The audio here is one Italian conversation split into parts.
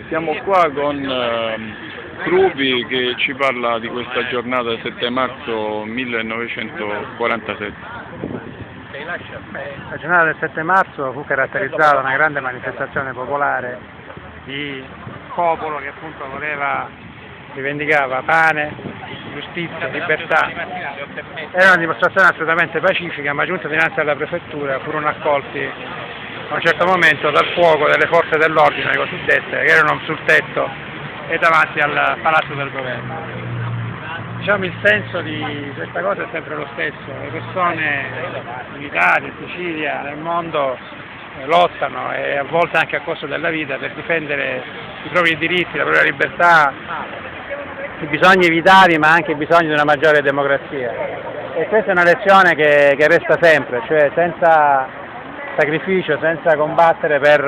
Siamo qua con Krupi che ci parla di questa giornata del 7 marzo 1947. La giornata del 7 marzo fu caratterizzata da una grande manifestazione popolare di popolo che appunto rivendicava pane, giustizia, libertà. Era una dimostrazione assolutamente pacifica, ma giunta dinanzi alla prefettura furono accolti a un certo momento dal fuoco delle forze dell'ordine cosiddette che erano sul tetto e davanti al palazzo del governo. Diciamo, il senso di questa cosa è sempre lo stesso: le persone in Italia, in Sicilia, nel mondo lottano, e a volte anche a costo della vita, per difendere i propri diritti, la propria libertà, i bisogni vitali ma anche i bisogni di una maggiore democrazia. E questa è una lezione che resta sempre, cioè senza sacrificio, senza combattere per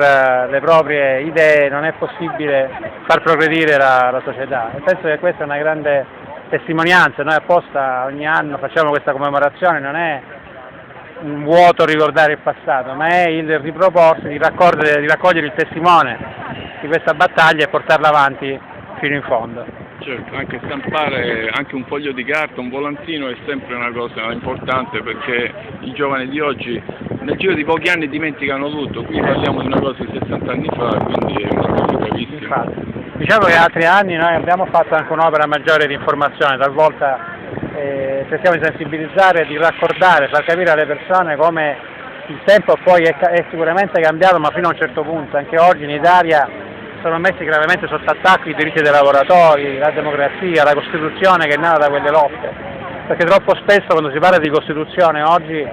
le proprie idee non è possibile far progredire la società, e penso che questa è una grande testimonianza. Noi apposta ogni anno facciamo questa commemorazione, non è un vuoto ricordare il passato, ma è il riproporsi di raccogliere il testimone di questa battaglia e portarla avanti fino in fondo. Certo, anche stampare anche un foglio di carta, un volantino è sempre una cosa importante, perché i giovani di oggi nel giro di pochi anni dimenticano tutto. Qui parliamo di una cosa di 60 anni fa, quindi è una cosa gravissima. Infatti, diciamo che altri anni noi abbiamo fatto anche un'opera maggiore di informazione, talvolta cerchiamo di sensibilizzare, di raccordare, far capire alle persone come il tempo poi è sicuramente cambiato, ma fino a un certo punto. Anche oggi in Italia sono messi gravemente sotto attacco i diritti dei lavoratori, la democrazia, la Costituzione che è nata da quelle lotte, perché troppo spesso quando si parla di Costituzione oggi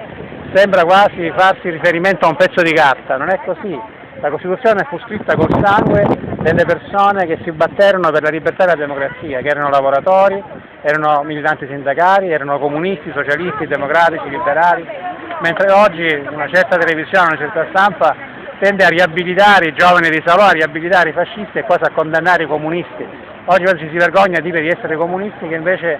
sembra quasi farsi riferimento a un pezzo di carta. Non è così. La Costituzione fu scritta col sangue delle persone che si batterono per la libertà e la democrazia, che erano lavoratori, erano militanti sindacali, erano comunisti, socialisti, democratici, liberali, mentre oggi una certa televisione, una certa stampa tende a riabilitare i giovani di Salò, a riabilitare i fascisti e quasi a condannare i comunisti. Oggi ci si vergogna a dire di essere comunisti, che invece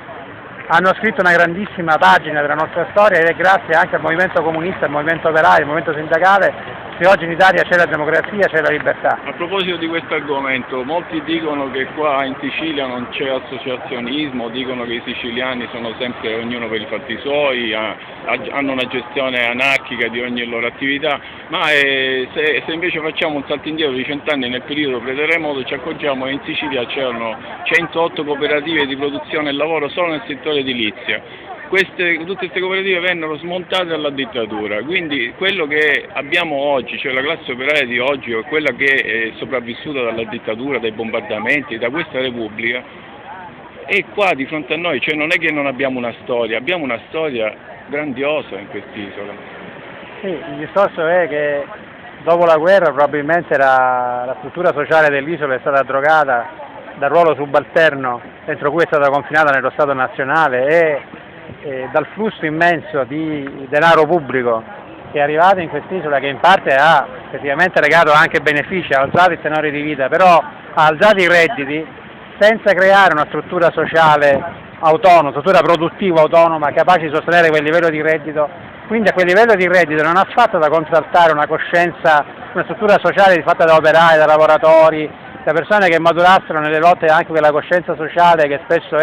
hanno scritto una grandissima pagina della nostra storia, ed è grazie anche al movimento comunista, al movimento operaio, al movimento sindacale, se oggi in Italia c'è la democrazia, c'è la libertà. A proposito di questo argomento, molti dicono che qua in Sicilia non c'è associazionismo, dicono che i siciliani sono sempre ognuno per i fatti suoi, hanno una gestione anarchica di ogni loro attività, ma se invece facciamo un salto indietro di 100 anni nel periodo pre-terremoto, ci accorgiamo che in Sicilia c'erano 108 cooperative di produzione e lavoro solo nel settore edilizia. Tutte queste cooperative vennero smontate dalla dittatura, quindi quello che abbiamo oggi, cioè la classe operaia di oggi, è quella che è sopravvissuta dalla dittatura, dai bombardamenti, da questa Repubblica, è qua di fronte a noi. Cioè non è che non abbiamo una storia, abbiamo una storia grandiosa in quest'isola. Sì, il discorso è che dopo la guerra probabilmente la struttura sociale dell'isola è stata drogata dal ruolo subalterno entro cui è stata confinata nello Stato nazionale e dal flusso immenso di denaro pubblico che è arrivato in quest'isola, che in parte ha effettivamente legato anche benefici, ha alzato i tenori di vita, però ha alzato i redditi senza creare una struttura sociale autonoma, struttura produttiva autonoma capace di sostenere quel livello di reddito. Quindi a quel livello di reddito non ha fatto da contraltare una coscienza, una struttura sociale fatta da operai, da lavoratori, da persone che maturassero nelle lotte anche quella coscienza sociale che spesso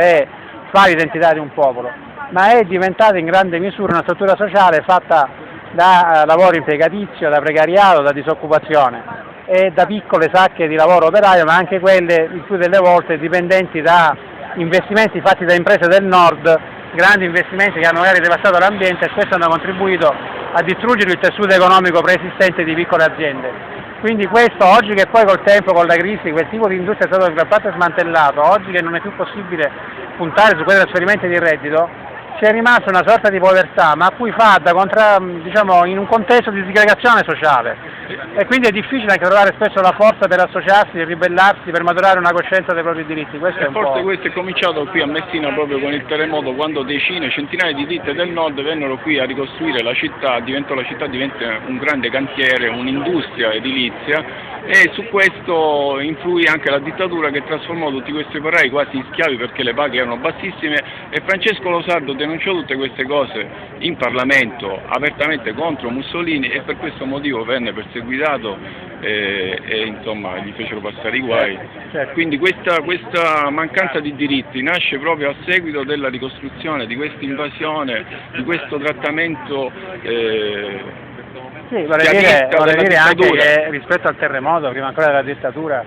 fa l'identità di un popolo, ma è diventata in grande misura una struttura sociale fatta da lavoro impiegatizio, da precariato, da disoccupazione e da piccole sacche di lavoro operaio, ma anche quelle il più delle volte dipendenti da investimenti fatti da imprese del nord, grandi investimenti che hanno magari devastato l'ambiente e spesso hanno contribuito a distruggere il tessuto economico preesistente di piccole aziende. Quindi questo, oggi che poi col tempo, con la crisi, quel tipo di industria è stato in gran parte smantellato, oggi che non è più possibile puntare su quei trasferimenti di reddito, c'è rimasta una sorta di povertà, ma a cui fa diciamo, in un contesto di disgregazione sociale, e quindi è difficile anche trovare spesso la forza per associarsi, per ribellarsi, per maturare una coscienza dei propri diritti. Questo è un forse po'... questo è cominciato qui a Messina proprio con il terremoto, quando decine, centinaia di ditte del nord vennero qui a ricostruire la città, diventa un grande cantiere, un'industria edilizia, e su questo influì anche la dittatura, che trasformò tutti questi operai quasi in schiavi perché le paghe erano bassissime, e Francesco Losardo denunciò tutte queste cose in Parlamento apertamente contro Mussolini e per questo motivo venne perseguitato e insomma gli fecero passare i guai. Certo. Quindi questa mancanza di diritti nasce proprio a seguito della ricostruzione, di questa invasione, di questo trattamento sì, vorrei dire anche che rispetto al terremoto, prima ancora della dittatura,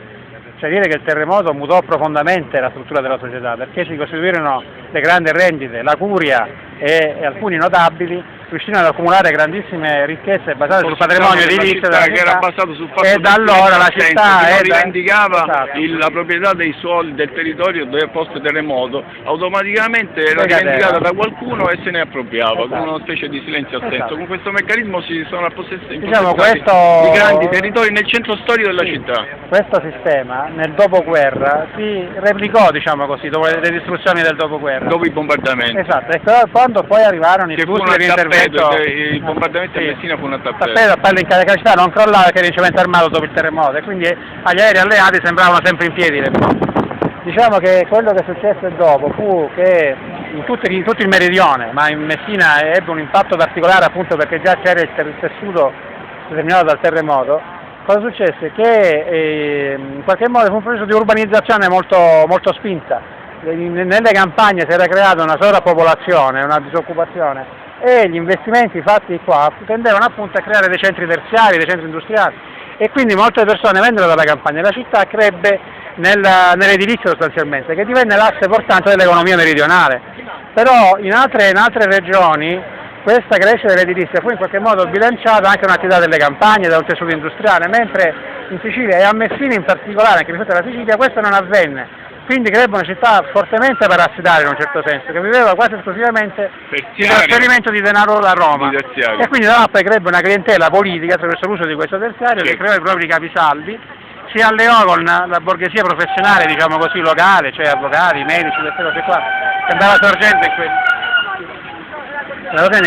cioè dire che il terremoto mutò profondamente la struttura della società, perché si costituirono le grandi rendite, la curia e alcuni notabili riuscirono ad accumulare grandissime ricchezze basate sul patrimonio edilizio della città, che era basato sul fatto e da allora la città che rivendicava esatto. La proprietà dei suoli del territorio del post terremoto, automaticamente era rivendicata da qualcuno e se ne appropriava, esatto. con una specie di silenzio assenso. Esatto. Con questo meccanismo si sono appossessati i grandi territori nel centro storico della città. Questo sistema nel dopoguerra si replicò, diciamo così, dopo le distruzioni del dopoguerra. Dopo i bombardamenti. Esatto, e quando poi arrivarono i flussi dell'intervento, il bombardamento a Messina fu una tappeto. Appello in capacità non crollava che era in cemento armato dopo il terremoto e quindi agli aerei alleati sembravano sempre in piedi. Diciamo che quello che successe dopo fu che in tutto il meridione, ma in Messina ebbe un impatto particolare appunto perché già c'era il tessuto determinato dal terremoto. Cosa successe? Che in qualche modo fu un processo di urbanizzazione molto spinta. Nelle campagne si era creata una sovrappopolazione, una disoccupazione e gli investimenti fatti qua tendevano appunto a creare dei centri terziari, dei centri industriali e quindi molte persone vennero dalla campagna e la città crebbe nell'edilizia sostanzialmente, che divenne l'asse portante dell'economia meridionale. Però in altre regioni questa crescita dell'edilizia fu in qualche modo bilanciata anche un'attività delle campagne, da un tessuto industriale, mentre in Sicilia e a Messina in particolare, anche rispetto alla Sicilia, questo non avvenne. Quindi crebbe una città fortemente parassitaria in un certo senso, che viveva quasi esclusivamente di trasferimento di denaro da Roma. E quindi da là poi crebbe una clientela politica attraverso l'uso di questo terziario che creò i propri capisaldi, si alleò con la borghesia professionale, diciamo così, locale, cioè avvocati, medici, queste cose qua, che andava sorgendo in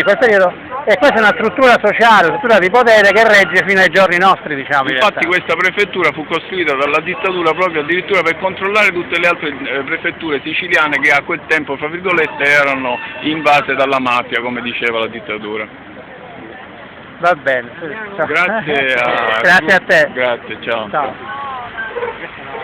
quel periodo. E questa è una struttura sociale, una struttura di potere che regge fino ai giorni nostri, diciamo. Infatti questa prefettura fu costruita dalla dittatura proprio addirittura per controllare tutte le altre prefetture siciliane che a quel tempo, fra virgolette, erano invase dalla mafia, come diceva la dittatura. Va bene. Grazie Grazie a te. Grazie, ciao. Ciao.